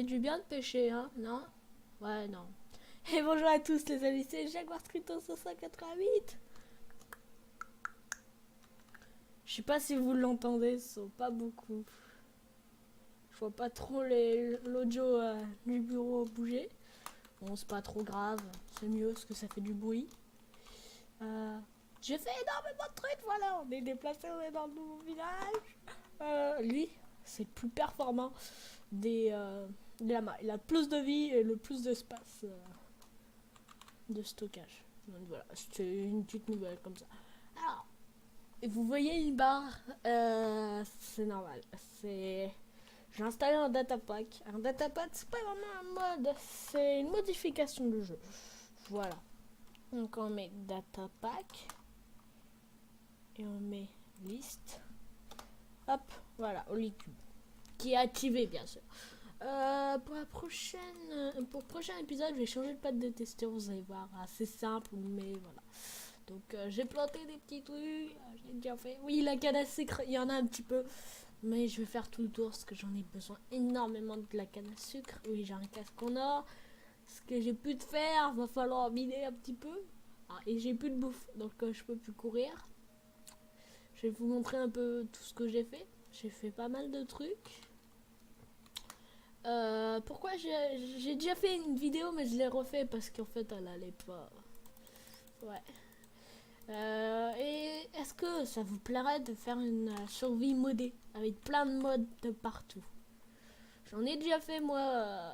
fait du bien de pêcher, hein, non? Ouais, non. Et bonjour à tous les amis, c'est Jaguar Scripto 588. Je sais pas si vous l'entendez, ce sont pas beaucoup. Je vois pas trop l'audio du bureau bouger. Bon, c'est pas trop grave, c'est mieux parce que ça fait du bruit. J'ai fait énormément de trucs, voilà, on est déplacé, on est dans le nouveau village. Lui, c'est le plus performant des lamas. Il a le plus de vie et le plus d'espace de stockage. Donc voilà, c'était une petite nouvelle comme ça. Alors, vous voyez une barre, c'est normal. J'ai installé un datapack. Un datapack, c'est pas vraiment un mode, c'est une modification du jeu. Voilà. Donc on met datapack et on met liste. Hop, voilà, Holycube. Qui est activé bien sûr. Pour le prochain épisode, je vais changer le pad de testeur, vous allez voir, assez simple, mais voilà. Donc j'ai planté des petits trucs, j'ai déjà fait. Oui, la canne à sucre, il y en a un petit peu, mais je vais faire tout le tour parce que j'en ai besoin énormément de la canne à sucre. Oui, j'ai un casque en or. Ce que j'ai plus de fer, va falloir miner un petit peu. Et j'ai plus de bouffe, donc je peux plus courir. Je vais vous montrer un peu tout ce que j'ai fait. J'ai fait pas mal de trucs. Pourquoi j'ai déjà fait une vidéo, mais je l'ai refait parce qu'en fait elle allait pas. Ouais. Et est-ce que ça vous plairait de faire une survie modée avec plein de modes de partout? J'en ai déjà fait moi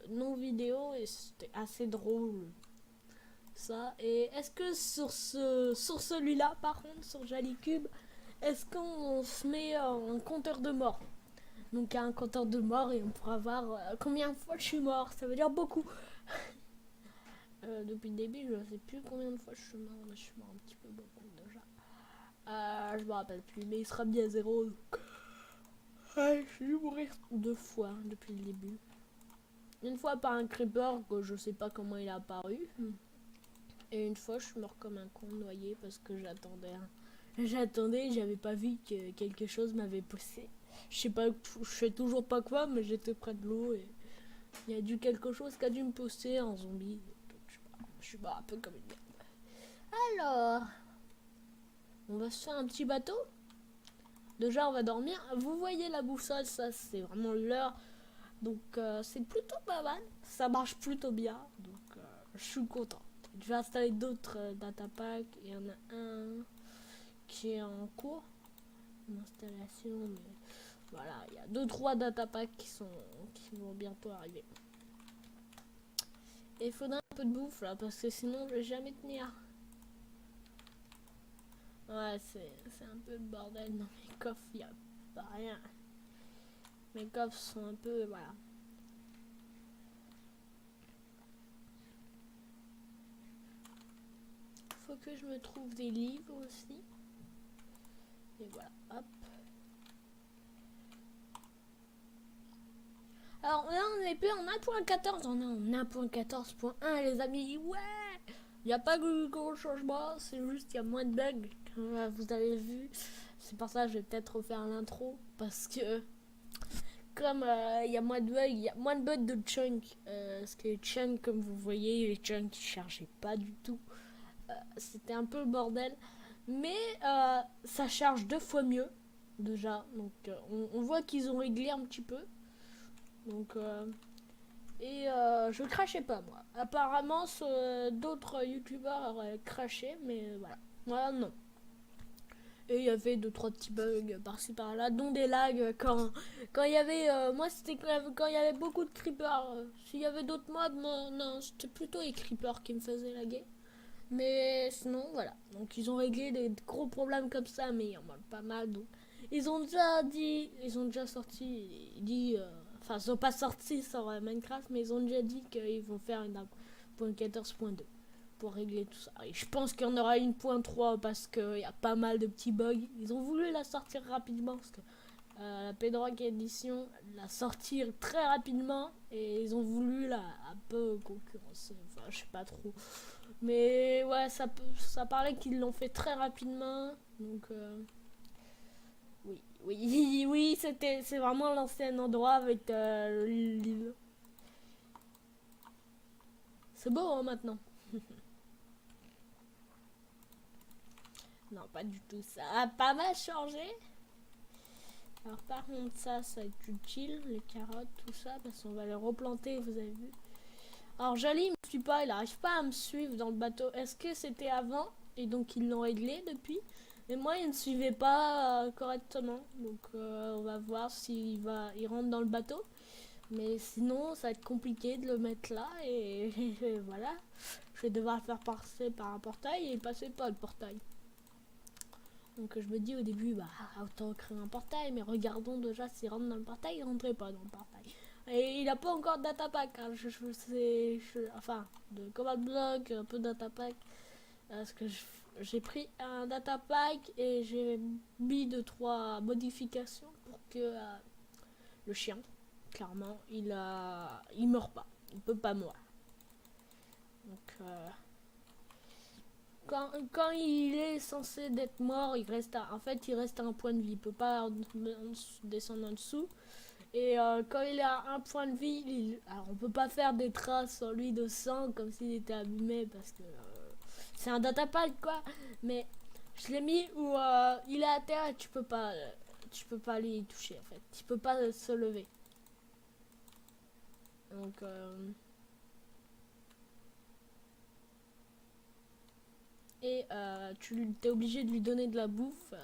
non vidéo et c'était assez drôle ça. Et est-ce que sur celui-là par contre sur Jalicube, est-ce qu'on se met un compteur de mort? Donc un compteur de mort et on pourra voir combien de fois je suis mort. Ça veut dire beaucoup. Depuis le début, je ne sais plus combien de fois je suis mort. Mais je suis mort un petit peu beaucoup déjà. Je me rappelle plus, mais il sera bien zéro. Donc... je suis dû mourir 2 fois depuis le début. Une fois par un creeper que je sais pas comment il a apparu. Et une fois, je suis mort comme un con noyé parce que j'attendais. J'avais pas vu que quelque chose m'avait poussé. Je sais toujours pas quoi, mais j'étais près de l'eau et il y a dû quelque chose qui a dû me pousser en zombie. Donc, je suis mort un peu comme une merde. Alors, on va se faire un petit bateau. Déjà, on va dormir. Vous voyez la boussole, ça c'est vraiment l'heure. Donc, c'est plutôt pas mal. Ça marche plutôt bien. Donc, je suis content. Je vais installer d'autres datapacks. Il y en a un qui est en cours d'installation, mais voilà, il y a 2-3 datapacks qui vont bientôt arriver. Et il faudra un peu de bouffe là, parce que sinon je vais jamais tenir. Ouais, c'est un peu le bordel dans mes coffres, il n'y a pas rien. Mes coffres sont un peu, voilà. Faut que je me trouve des livres aussi. Et voilà, hop. Alors là, on n'est plus en 1.14, on est en 1.14.1 les amis. Ouais, il n'y a pas de gros changement, c'est juste qu'il y a moins de bugs, comme vous avez vu. C'est pour ça que je vais peut-être refaire l'intro, parce que comme il y a moins de bugs, il y a moins de bugs de chunk. Parce que les chunks, comme vous voyez, les chunks ne chargeaient pas du tout. C'était un peu le bordel. Mais ça charge 2 fois mieux, déjà. Donc on voit qu'ils ont réglé un petit peu. Donc, je crachais pas moi. Apparemment, d'autres youtubeurs auraient craché, mais voilà. Moi, non. Et il y avait 2-3 petits bugs par-ci par-là, dont des lags quand il y avait. Moi, c'était quand il y avait beaucoup de creepers. S'il y avait d'autres mobs, non, c'était plutôt les creepers qui me faisaient laguer. Mais sinon, voilà. Donc, ils ont réglé des gros problèmes comme ça, mais il y en a pas mal. Donc, ils ont déjà sorti, enfin, ils sont pas sortis sur Minecraft, mais ils ont déjà dit qu'ils vont faire une 1.14.2 pour régler tout ça. Et je pense qu'il y en aura une 1.3 parce qu'il y a pas mal de petits bugs. Ils ont voulu la sortir rapidement parce que la Pedrock Edition la sortir très rapidement et ils ont voulu la un peu concurrencer. Enfin, je sais pas trop. Mais ouais, ça parlait qu'ils l'ont fait très rapidement. Donc, oui, Oui, oui, c'est vraiment l'ancien endroit avec l'île. C'est beau hein, maintenant. Non, pas du tout. Ça a pas mal changé. Alors par contre ça va être utile, les carottes, tout ça, parce qu'on va les replanter, vous avez vu. Alors Jali, il me suit pas, il arrive pas à me suivre dans le bateau. Est-ce que c'était avant et donc ils l'ont réglé depuis? Mais moi il ne suivait pas correctement, donc on va voir il rentre dans le bateau. Mais sinon ça va être compliqué de le mettre là et voilà. Je vais devoir le faire passer par un portail et il passait pas le portail. Donc je me dis au début, bah autant créer un portail, mais regardons déjà s'il rentre dans le portail, il rentrait pas dans le portail. Et il a pas encore de datapack, hein. Enfin, de command block, un peu de datapack. Parce que j'ai pris un datapack et j'ai mis 2-3 modifications pour que le chien, clairement, il meurt pas, il peut pas mourir. Donc quand il est censé d'être mort, il reste en fait il reste à un point de vie, il peut pas descendre en dessous. Et quand il est à un point de vie, alors on peut pas faire des traces sur lui de sang comme s'il était abîmé parce que c'est un datapack quoi. Mais je l'ai mis où il est à terre et tu peux pas aller y toucher en fait. Tu peux pas se lever. Donc et tu es obligé de lui donner de la bouffe.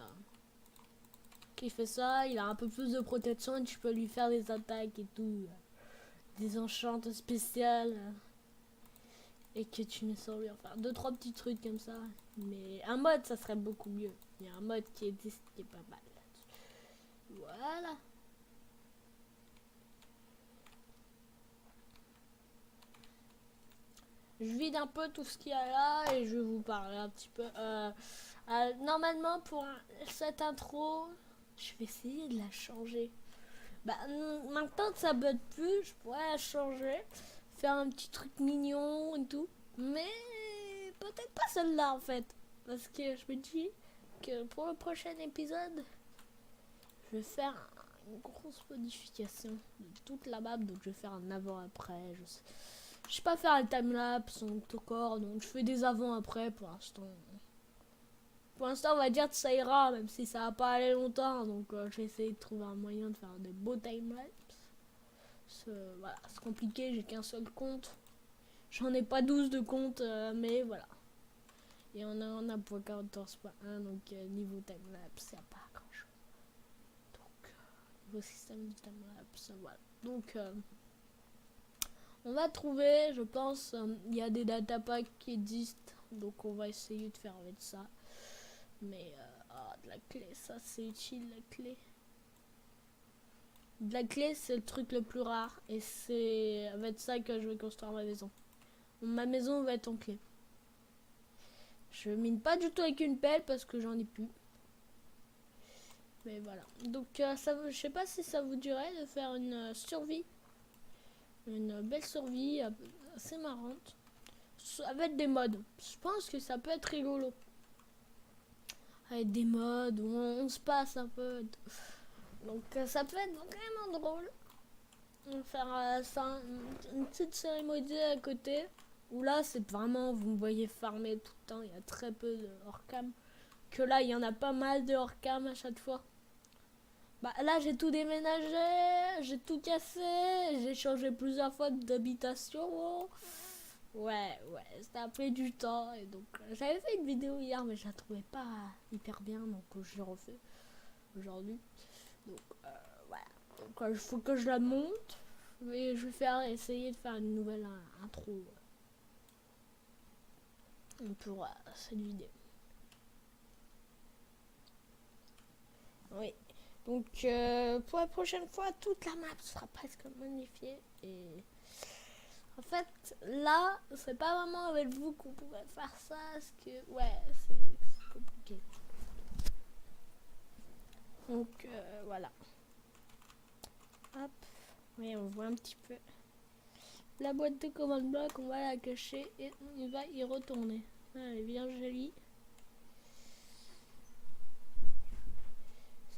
Qui fait ça, il a un peu plus de protection et tu peux lui faire des attaques et tout. Des enchantes spéciales. Et que tu mets sur lui, enfin 2-3 petits trucs comme ça. Mais un mode ça serait beaucoup mieux. Il y a un mode qui existe qui est pas mal. Voilà. Je vide un peu tout ce qu'il y a là et je vais vous parler un petit peu. Normalement pour cette intro, je vais essayer de la changer. Bah maintenant que ça bug plus, je pourrais la changer. Faire un petit truc mignon et tout. Mais peut-être pas celle-là en fait. Parce que je me dis que pour le prochain épisode, je vais faire une grosse modification de toute la map. Donc je vais faire un avant-après. Je sais pas faire un timelapse encore. Donc je fais des avant-après pour l'instant. Pour l'instant, on va dire que ça ira, même si ça va pas aller longtemps. Donc je vais essayer de trouver un moyen de faire des beaux timelapse. Voilà, c'est compliqué, j'ai qu'un seul compte. J'en ai pas 12 de compte, mais voilà. Et on a pour 14.1, donc niveau timelapse, il n'y a pas grand chose. Donc, niveau système de timelapse, voilà. Donc, on va trouver, je pense, il y a des datapacks qui existent. Donc, on va essayer de faire avec ça. Mais, de la clé, ça c'est utile, la clé. De la clé, c'est le truc le plus rare. Et c'est avec ça que je vais construire ma maison. Ma maison va être en clé. Je mine pas du tout avec une pelle parce que j'en ai plus. Mais voilà. Donc je sais pas si ça vous dirait de faire une survie. Une belle survie assez marrante. Avec des mods. Je pense que ça peut être rigolo. Avec des mods où on se passe un peu. Donc ça peut être vraiment drôle. On va faire ça, une petite cérémonie à côté. Où là c'est vraiment, vous me voyez farmer tout le temps. Il y a très peu de hors-cam. Que là il y en a pas mal de hors-cam à chaque fois. Bah là j'ai tout déménagé, j'ai tout cassé, j'ai changé plusieurs fois d'habitation. Ouais, ça a pris du temps. Et donc j'avais fait une vidéo hier mais je la trouvais pas hyper bien. Donc je l'ai refait aujourd'hui. Donc voilà. Donc il faut que je la monte. Mais je vais essayer de faire une nouvelle intro pour cette vidéo. Oui. Donc pour la prochaine fois, toute la map sera presque modifiée. Et en fait, là, c'est pas vraiment avec vous qu'on pourrait faire ça. Parce que, ouais, c'est compliqué. Donc voilà. Hop. Oui, on voit un petit peu. La boîte de command block, on va la cacher et on va y retourner. Elle est bien jolie.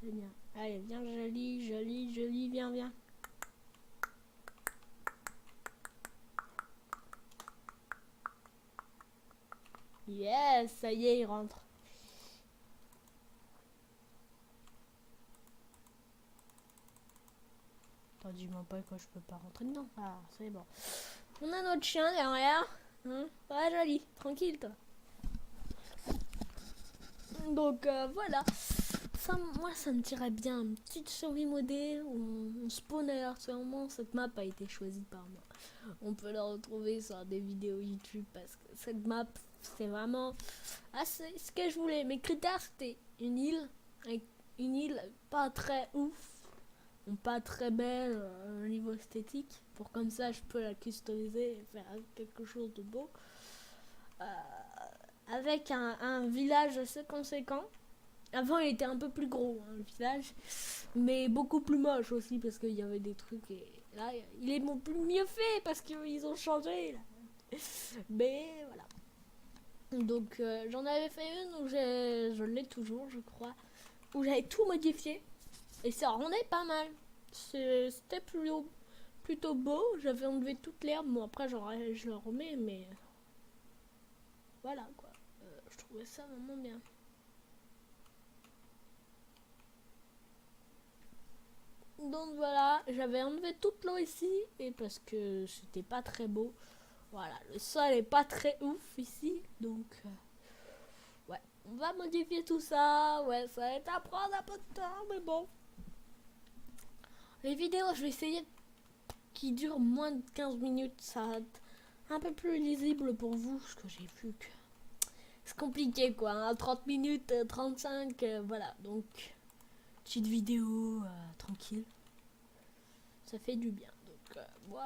C'est bien. Allez, viens, joli, viens. Yes, ça y est, il rentre. Attends, dis-moi pas que je peux pas rentrer dedans. Ah, c'est bon. On a notre chien derrière. Hein, ouais, joli. Tranquille, toi. Donc, voilà. Ça, moi, ça me tirait bien. Une petite survie modée. On spawn aléatoirement. Cette map a été choisie par moi. On peut la retrouver sur des vidéos YouTube parce que cette map, c'est vraiment c'est ce que je voulais. Mes critères, c'était une île. Avec une île pas très ouf. Pas très belle au niveau esthétique, pour comme ça je peux la customiser et faire quelque chose de beau, avec un village assez conséquent. Avant il était un peu plus gros, hein, le village, mais beaucoup plus moche aussi parce qu'il y avait des trucs, et là il est mieux fait parce qu'ils ont changé là. Mais voilà, donc j'en avais fait une où je l'ai toujours je crois, où j'avais tout modifié et ça rendait pas mal. C'était plutôt beau. J'avais enlevé toute l'herbe. Bon, après, je le remets, mais voilà quoi. Je trouvais ça vraiment bien. Donc voilà, j'avais enlevé toute l'eau ici, et parce que c'était pas très beau. Voilà, le sol est pas très ouf ici, donc ouais, on va modifier tout ça. Ouais, ça va être à prendre un peu de temps, mais bon. Les vidéos, je vais essayer qui durent moins de 15 minutes, ça va être un peu plus lisible pour vous, parce que j'ai vu que c'est compliqué quoi, hein, 30 minutes, 35, voilà, donc petite vidéo tranquille, ça fait du bien. Donc moi,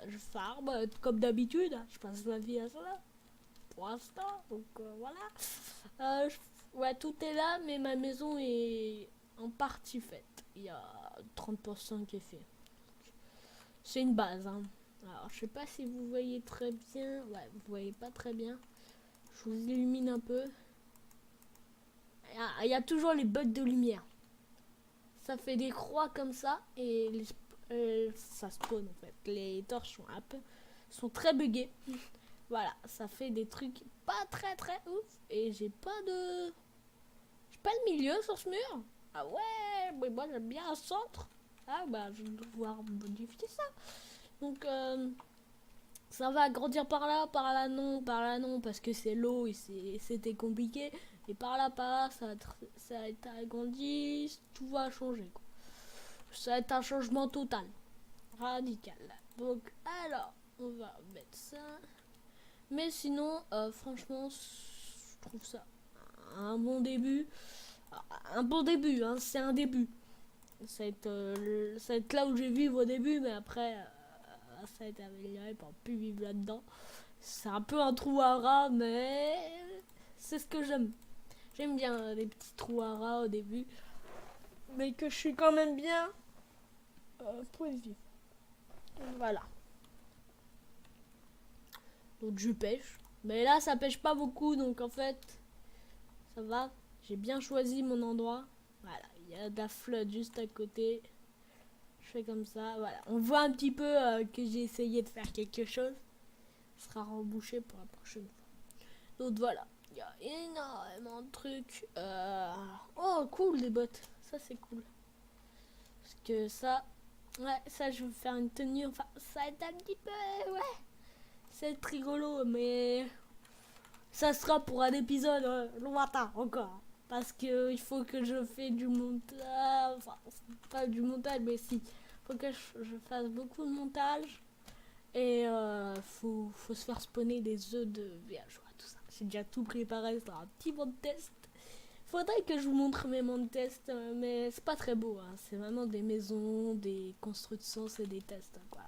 je farm comme d'habitude, je passe ma vie à ça, pour l'instant, donc voilà. Ouais, tout est là, mais ma maison est en partie faite, il y a 30% qui est fait. C'est une base, hein. Alors, je sais pas si vous voyez très bien. Ouais, vous voyez pas très bien. Je vous illumine un peu. Il y a toujours les bugs de lumière. Ça fait des croix comme ça et ça spawn en fait. Les torches sont très buggées. Voilà, ça fait des trucs pas très ouf. Et j'ai pas le milieu sur ce mur. Ah ouais, mais moi j'aime bien un centre. Ah bah je vais devoir modifier ça. Donc ça va agrandir par là non, parce que c'est l'eau et c'était compliqué. Et par là, ça va être agrandi, tout va changer, quoi. Ça va être un changement total, radical. Donc, alors, on va mettre ça. Mais sinon, franchement, je trouve ça un bon début. Un bon début, hein, c'est un début. Ça va être là où je vais vivre au début, mais après, ça va être amélioré pour plus vivre là-dedans. C'est un peu un trou à rats, mais c'est ce que j'aime. J'aime bien les petits trous à rats au début, mais que je suis quand même bien pour y vivre. Voilà. Donc je pêche. Mais là, ça pêche pas beaucoup, donc en fait, ça va. J'ai bien choisi mon endroit. Voilà, il y a de la flotte juste à côté. Je fais comme ça, voilà. On voit un petit peu que j'ai essayé de faire quelque chose. Ce sera rebouché pour la prochaine fois. Donc voilà, il y a énormément de trucs. Oh, cool, des bottes. Ça, c'est cool. Parce que ça, ouais, ça, je vais faire une tenue. Enfin, ça va être un petit peu, ouais. C'est rigolo, mais ça sera pour un épisode lointain encore. Parce que il faut que je fasse du montage. Enfin, pas du montage, mais si. Il faut que je fasse beaucoup de montage. Et faut se faire spawner des œufs de villageois, tout ça. J'ai déjà tout préparé, c'est un petit monde test. Faudrait que je vous montre mes mondes test, mais c'est pas très beau. Hein. C'est vraiment des maisons, des constructions, c'est des tests. Quoi.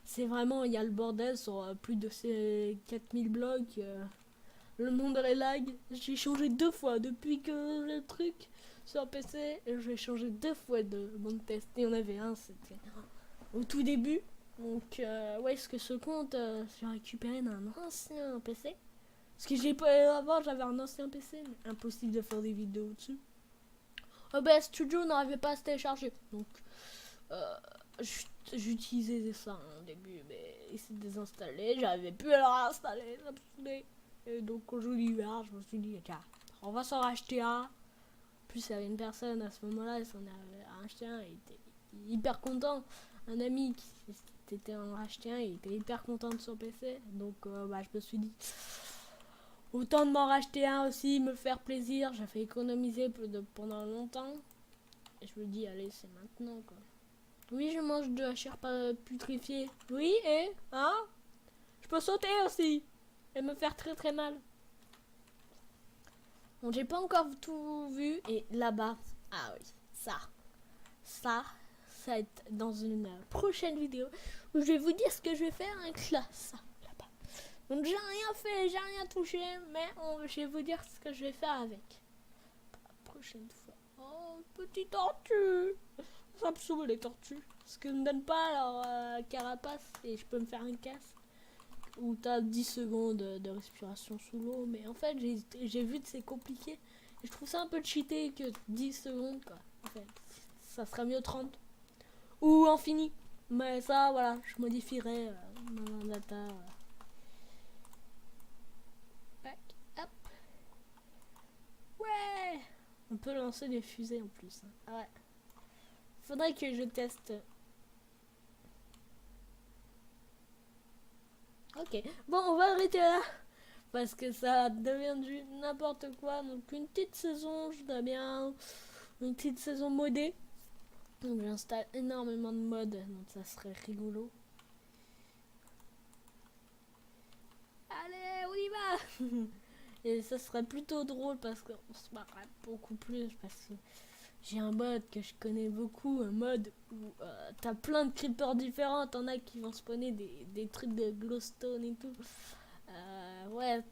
C'est vraiment, il y a le bordel sur plus de ces 4000 blocs. Le monde est lag. J'ai changé 2 fois depuis que le truc sur PC. J'ai changé 2 fois de monde test. Il y en avait un, c'était au tout début. Donc, ouais, ce que ce compte, j'ai récupéré d'un ancien PC. Parce que j'ai pas avant, j'avais un ancien PC, mais impossible de faire des vidéos dessus. OBS Studio n'arrivait pas à se télécharger. Donc, j'utilisais ça au début, mais il s'est désinstallé. J'arrivais plus à le réinstaller. Ça me saoulait. Et donc, quand je l'ai ouvert, je me suis dit, tiens, on va s'en racheter un. En plus, il y avait une personne à ce moment-là, il s'en avait racheté un. Il était hyper content. Un ami qui s'était en racheté un, il était hyper content de son PC. Donc, je me suis dit, autant de m'en racheter un aussi, me faire plaisir. J'ai fait économiser pendant longtemps. Et je me dis, allez, c'est maintenant, quoi. Oui, je mange de la chair pas putréfiée. Oui, et hein, je peux sauter aussi. Et me faire très très mal. Bon, j'ai pas encore tout vu. Et là-bas, ah oui, ça va être dans une prochaine vidéo où je vais vous dire ce que je vais faire avec là, ça, là-bas. Donc j'ai rien fait, j'ai rien touché, mais je vais vous dire ce que je vais faire avec. La prochaine fois. Oh, petite tortue. Ça me saoule les tortues. Parce qu'ils me donnent pas leur carapace et je peux me faire une casse. Où t'as 10 secondes de respiration sous l'eau. Mais en fait, j'ai vu que c'est compliqué. Et je trouve ça un peu cheaté que 10 secondes, quoi. En fait, ça serait mieux 30. Ou infini. Mais ça, voilà, je modifierai mon data. Hop. Ouais. On peut lancer des fusées en plus. Hein. Ouais. Faudrait que je teste. Ok, bon, on va arrêter là. Parce que ça devient du n'importe quoi. Donc une petite saison, je dois bien. Une petite saison modée. Donc j'installe énormément de mods. Donc ça serait rigolo. Allez, on y va. Et ça serait plutôt drôle parce qu'on se marrerait beaucoup plus. Parce que j'ai un mode que je connais beaucoup. Un mode où t'as plein de creepers différents. T'en as qui vont spawner des trucs de glowstone et tout. Ouais,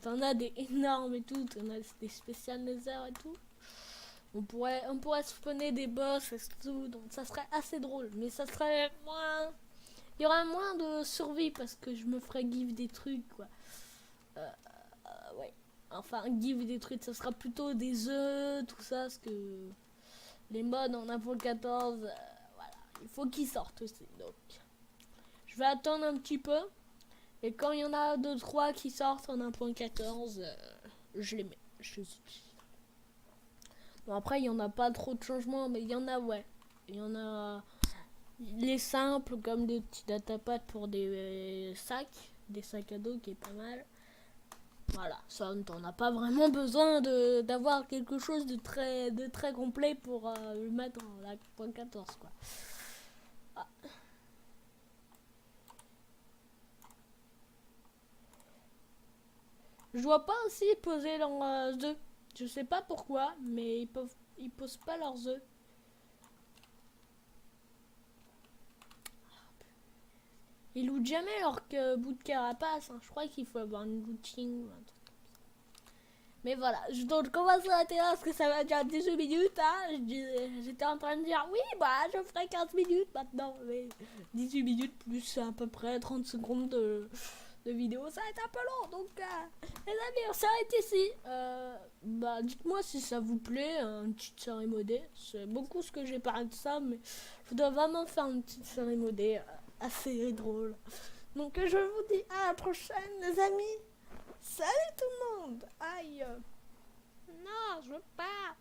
t'en as des énormes et tout, t'en as des spéciales nether et tout. On pourrait spawner des boss et tout, donc ça serait assez drôle, mais ça serait moins. Il y aurait moins de survie parce que je me ferais give des trucs, quoi. Ouais. Enfin, give des trucs, ça sera plutôt des œufs, tout ça, parce que les mods en 1.14, voilà, il faut qu'ils sortent aussi, donc. Je vais attendre un petit peu. Et quand il y en a 2-3 qui sortent en 1.14, je les mets. Je les utilise. Bon, après, il n'y en a pas trop de changements, mais il y en a, ouais. Il y en a les simples, comme des petits datapads pour des sacs à dos qui est pas mal. Voilà, ça, t'en as pas vraiment besoin d'avoir quelque chose de très complet pour le mettre en 1.14, quoi. Ah. Je vois pas aussi poser leurs œufs. Je sais pas pourquoi, mais ils posent pas leurs œufs. Ils lootent jamais leur bout de carapace. Hein. Je crois qu'il faut avoir une looting ou un truc. Mais voilà, donc on va s'arrêter là parce que ça va déjà 18 minutes. Hein. J'étais en train de dire oui, je ferai 15 minutes maintenant. Mais 18 minutes plus à peu près 30 secondes de vidéo, ça va être un peu long. Donc, les amis, on s'arrête ici. Dites-moi si ça vous plaît, une petite série modée. C'est beaucoup ce que j'ai parlé de ça, mais je dois vraiment faire une petite série modée assez drôle. Donc, je vous dis à la prochaine, les amis. Salut tout le monde. Aïe. Non, je veux pas.